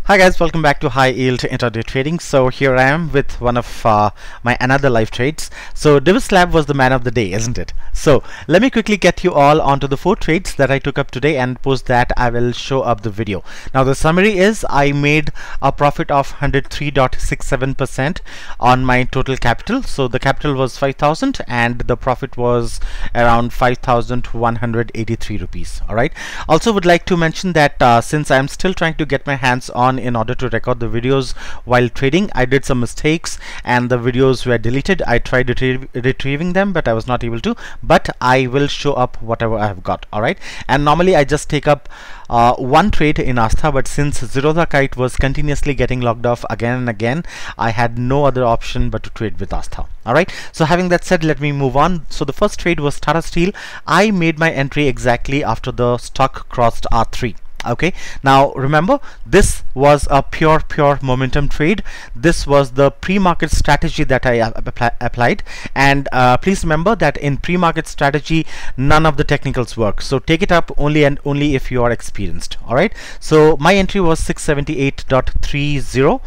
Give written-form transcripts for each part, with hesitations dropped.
Hi guys, welcome back to High Yield Intraday Trading. So here I am with one of my another live trades. So Divislab was the man of the day, isn't it? So let me quickly get you all onto the 4 trades that I took up today, and post that I will show up the video. Now the summary is I made a profit of 103.67% on my total capital. So the capital was 5,000 and the profit was around 5,183 rupees. Alright. Also would like to mention that since I'm still trying to get my hands on in order to record the videos while trading, I did some mistakes and the videos were deleted. I tried retrieving them, but I was not able to, but I will show up whatever I have got. Alright, and normally I just take up one trade in Astha, but since HYIT was continuously getting logged off again and again, I had no other option but to trade with Astha. Alright, so having that said, let me move on. So the first trade was Tatasteel. I made my entry exactly after the stock crossed R3. Okay, now remember, this was a pure momentum trade. This was the pre-market strategy that I applied, and please remember that in pre-market strategy none of the technicals work, so take it up only and only if you are experienced. All right, so my entry was 678.30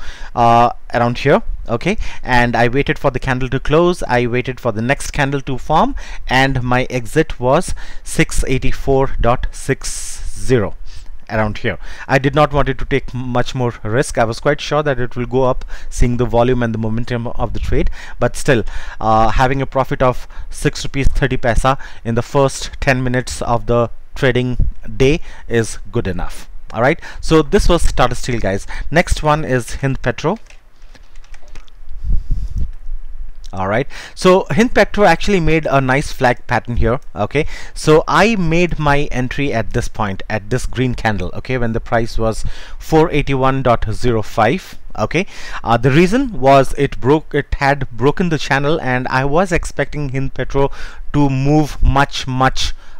around here. Okay, and I waited for the candle to close, I waited for the next candle to form, and my exit was 684.60 around here. I did not want it to take much more risk. I was quite sure that it will go up, seeing the volume and the momentum of the trade, but still having a profit of 6 rupees 30 paisa in the first 10 minutes of the trading day is good enough. All right, so this was Tatasteel, guys. Next one is HYIT Petro. Alright, so HYIT Petro actually made a nice flag pattern here. Okay, so I made my entry at this point, at this green candle, okay, when the price was 481.05. okay, the reason was it had broken the channel, and I was expecting HYIT Petro to move much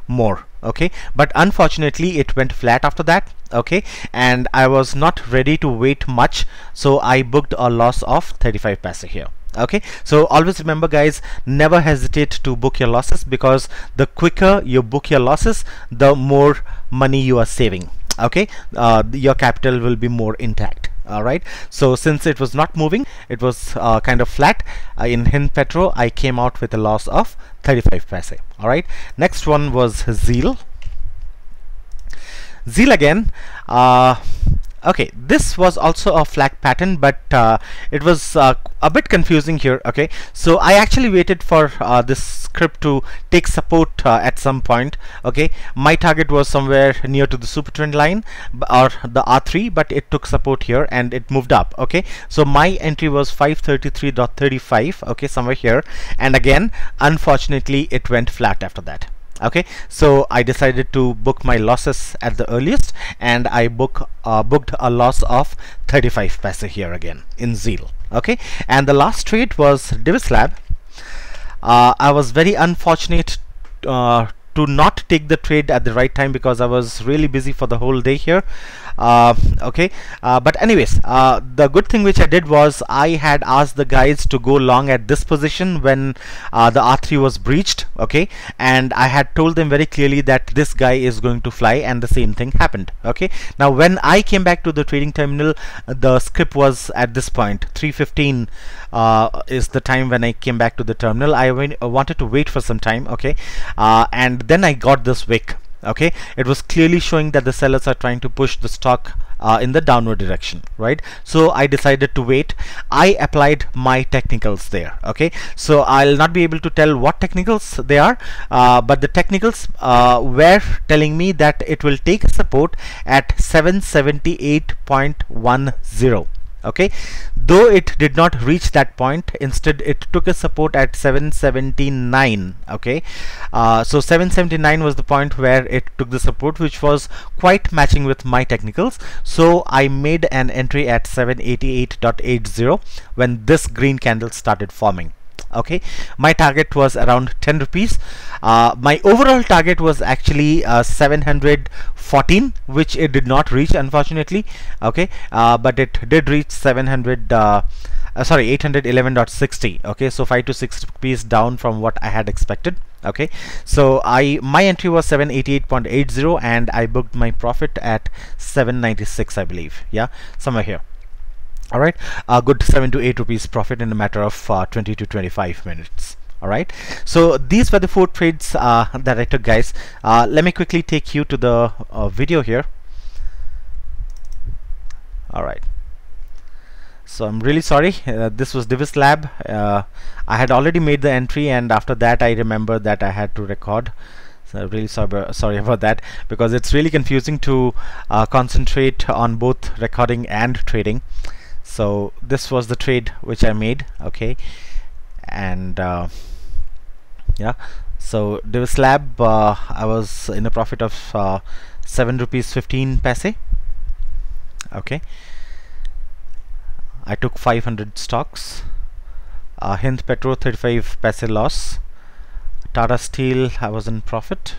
more. Okay, but unfortunately it went flat after that. Okay, and I was not ready to wait much, so I booked a loss of 35 paisa here. Okay, so always remember, guys, never hesitate to book your losses, because the quicker you book your losses, the more money you are saving. Okay, your capital will be more intact. All right, so since it was not moving, it was kind of flat in HYIT Petro, I came out with a loss of 35 paise. All right, next one was Zeal again. Okay, this was also a flag pattern, but it was a bit confusing here. Okay, so I actually waited for this script to take support at some point. Okay, my target was somewhere near to the super trend line or the R3, but it took support here and it moved up. Okay, so my entry was 533.35. okay, somewhere here, and again unfortunately it went flat after that. Okay, so I decided to book my losses at the earliest, and I booked a loss of 35 paisa here again in Zeal. Okay, and the last trade was Divislab. I was very unfortunate to not take the trade at the right time, because I was really busy for the whole day here. Okay, but anyways, the good thing which I did was I had asked the guys to go long at this position when the R3 was breached. Okay, and I had told them very clearly that this guy is going to fly, and the same thing happened. Okay, now when I came back to the trading terminal, the script was at this point 3:15 is the time when I came back to the terminal. I wanted to wait for some time. Okay, and then I got this wick. Okay, it was clearly showing that the sellers are trying to push the stock in the downward direction, right? So I decided to wait. I applied my technicals there. Okay, so I'll not be able to tell what technicals they are, but the technicals were telling me that it will take support at 778.10. okay, though it did not reach that point, instead it took a support at 779. okay, so 779 was the point where it took the support, which was quite matching with my technicals. So I made an entry at 788.80 when this green candle started forming. Okay, my target was around 10 rupees. My overall target was actually 714, which it did not reach, unfortunately. Okay, but it did reach 700 sorry, 811.60. okay, so 5 to 6 rupees down from what I had expected. Okay, so my entry was 788.80 and I booked my profit at 796, I believe. Yeah, somewhere here. All right, a good 7 to 8 rupees profit in a matter of 20 to 25 minutes. All right, so these were the 4 trades that I took, guys. Let me quickly take you to the video here. All right, so I'm really sorry, this was Divislab. I had already made the entry, and after that I remember that I had to record. So really sorry about that, because it's really confusing to concentrate on both recording and trading. So this was the trade which I made. Okay, and yeah, so Divislab, I was in a profit of 7 rupees 15 paise. Okay, I took 500 stocks. HYIT Petro 35 paise loss. Tatasteel, I was in profit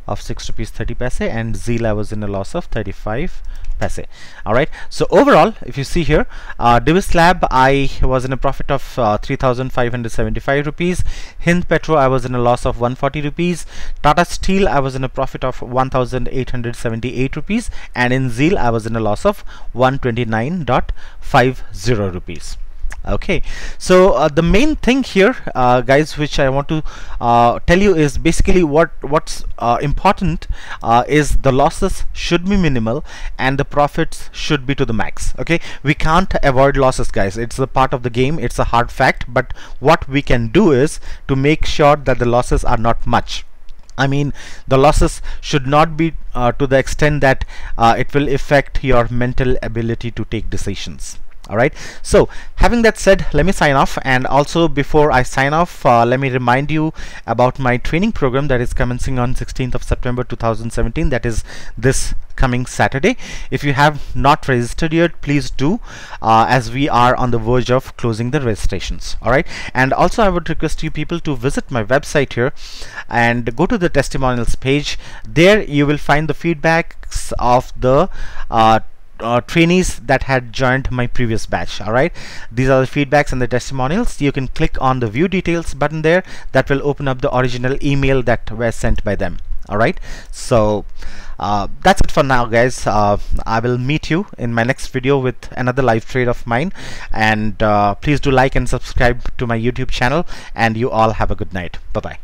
of 6 rupees 30 paise, and Zeal I was in a loss of 35 paise. Alright, so overall, if you see here, Divislab I was in a profit of 3,575 rupees. HYIT Petro I was in a loss of 140 rupees. Tatasteel I was in a profit of 1,878 rupees, and in Zeal I was in a loss of 129.50 rupees. Okay, so the main thing here, guys, which I want to tell you is basically what's important is the losses should be minimal and the profits should be to the max. Okay, we can't avoid losses, guys. It's a part of the game, it's a hard fact, but what we can do is to make sure that the losses are not much. I mean, the losses should not be to the extent that it will affect your mental ability to take decisions. Alright, so having that said, let me sign off. And also, before I sign off, let me remind you about my training program that is commencing on 16th of September 2017. That is this coming Saturday. If you have not registered yet, please do, as we are on the verge of closing the registrations. Alright, and also I would request you people to visit my website here and go to the testimonials page. There you will find the feedbacks of the trainees that had joined my previous batch. Alright, these are the feedbacks and the testimonials. You can click on the view details button there. That will open up the original email that was sent by them. Alright, so that's it for now, guys. I will meet you in my next video with another live trade of mine, and please do like and subscribe to my YouTube channel, and you all have a good night. Bye bye.